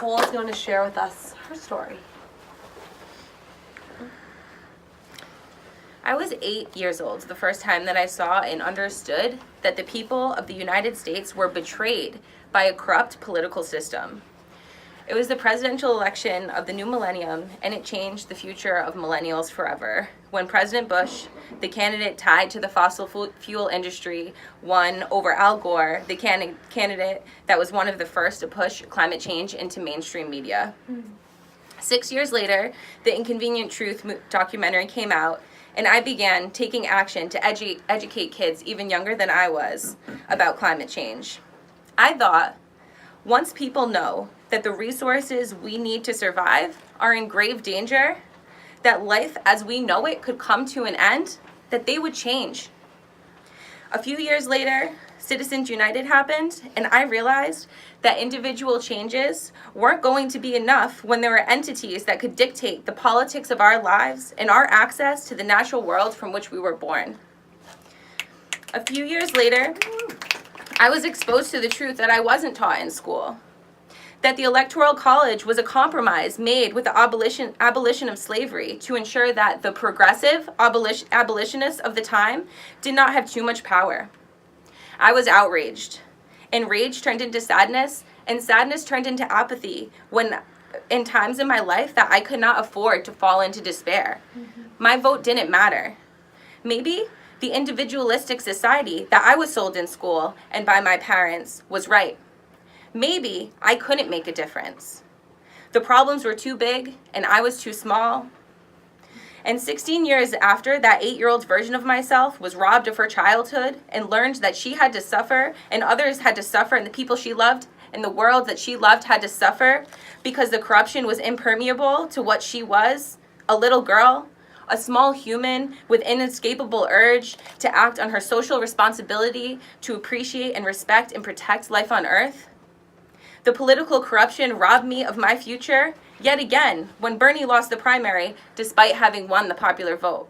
Nicole is going to share with us her story. I was 8 years old the first time that I saw and understood that the people of the United States were betrayed by a corrupt political system. It was the presidential election of the new millennium, and it changed the future of millennials forever. When President Bush, the candidate tied to the fossil fuel industry, won over Al Gore, the candidate that was one of the first to push climate change into mainstream media. 6 years later, the Inconvenient Truth documentary came out, and I began taking action to educate kids even younger than I was about climate change. I thought, once people know that the resources we need to survive are in grave danger, that life as we know it could come to an end, that they would change. A few years later, Citizens United happened, and I realized that individual changes weren't going to be enough when there were entities that could dictate the politics of our lives and our access to the natural world from which we were born. A few years later, I was exposed to the truth that I wasn't taught in school, that the Electoral College was a compromise made with the abolition of slavery to ensure that the progressive abolitionists of the time did not have too much power. I was outraged, and rage turned into sadness, and sadness turned into apathy when in times in my life that I could not afford to fall into despair. My vote didn't matter. Maybe the individualistic society that I was sold in school and by my parents was right. Maybe I couldn't make a difference. The problems were too big and I was too small. And 16 years after that 8-year-old version of myself was robbed of her childhood and learned that she had to suffer and others had to suffer and the people she loved and the world that she loved had to suffer because the corruption was impermeable to what she was, a little girl, a small human with inescapable urge to act on her social responsibility to appreciate and respect and protect life on earth. The political corruption robbed me of my future, yet again, when Bernie lost the primary, despite having won the popular vote.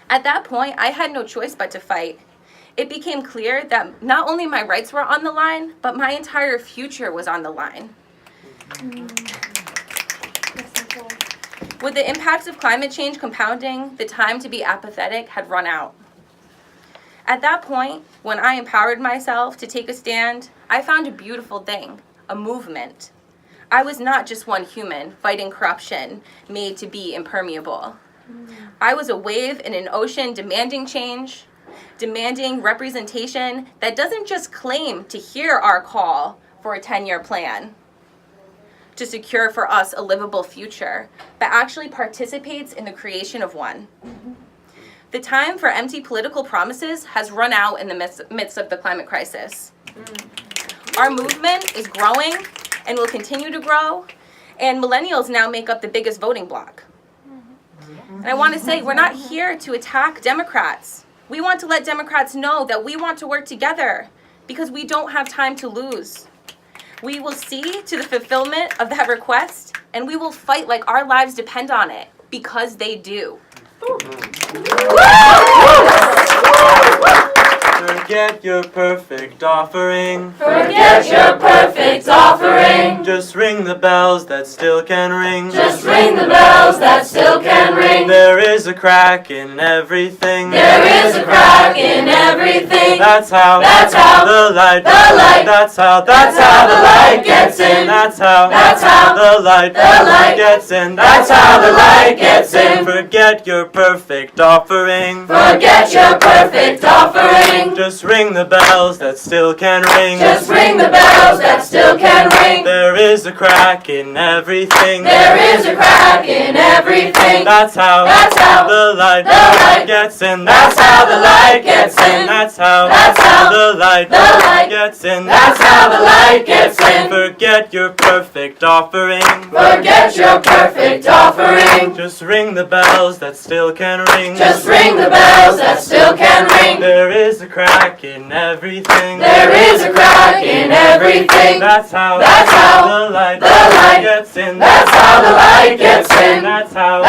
At that point, I had no choice but to fight. It became clear that not only my rights were on the line, but my entire future was on the line. With the impacts of climate change compounding, the time to be apathetic had run out. At that point, when I empowered myself to take a stand, I found a beautiful thing, a movement. I was not just one human fighting corruption made to be impermeable. I was a wave in an ocean demanding change, demanding representation that doesn't just claim to hear our call for a 10-year plan to secure for us a livable future, but actually participates in the creation of one. The time for empty political promises has run out in the midst of the climate crisis. Our movement is growing and will continue to grow, and millennials now make up the biggest voting bloc. And I want to say, we're not here to attack Democrats. We want to let Democrats know that we want to work together because we don't have time to lose. We will see to the fulfillment of that request, and we will fight like our lives depend on it, because they do. Forget your perfect offering. Forget your perfect offering. Just ring the bells that still can ring. Just ring the bells that still can ring. There is a crack in everything. There is a crack in everything. That's how the light, that's how the light gets in. That's how the light gets in. That's how the light gets in. Forget your perfect offering. Forget your perfect offering. Just ring the bells that still can ring. Just ring the bells that still can ring. There is a crack in everything. There is a crack in everything. That's how the light gets in. That's how the light gets in. That's how the light gets in. That's how the light gets in. Forget your perfect offering. Forget your perfect offering. Just ring the bells that still can ring. Just ring the bells that still can ring. There is a crack in everything. There is a crack in everything. That's how the the light gets in. That's how the light gets in. That's how the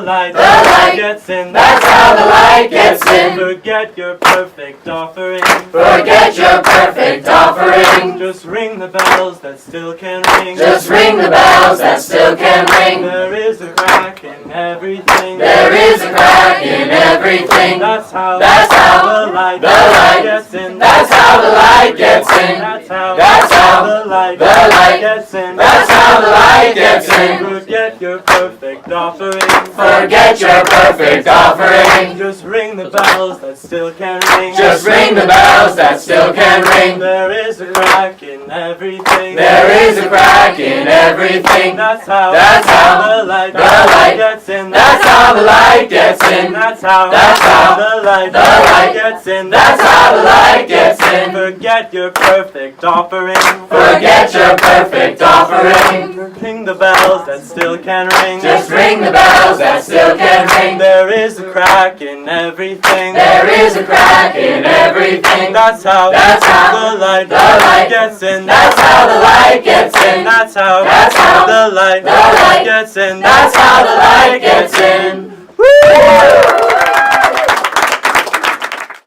light gets in. That's how the light gets in. Forget your perfect offering. Forget your perfect offering. Just ring the bells that still can ring. Just ring the bells that still can ring. There is a crack in everything. There is a crack in everything. That's how the light gets in. That's how the light gets in. That's how the light gets in. That's how the light gets in. Forget your perfect offering. Forget your perfect offering. Just ring the bells that still can ring. Just ring the bells that still can ring. There is a crack in everything. There is a crack in everything. That's how the light gets in. That's how the light gets in. That's how the light gets in. That's how the light gets in. Forget your perfect offering. Forget your perfect offering. Ring the bells that still can ring. Just ring the bells that still can ring. There is a crack in everything. There is a crack in everything. That's how the light gets in. That's how the light gets in. That's how the light light gets in. That's how the light gets in.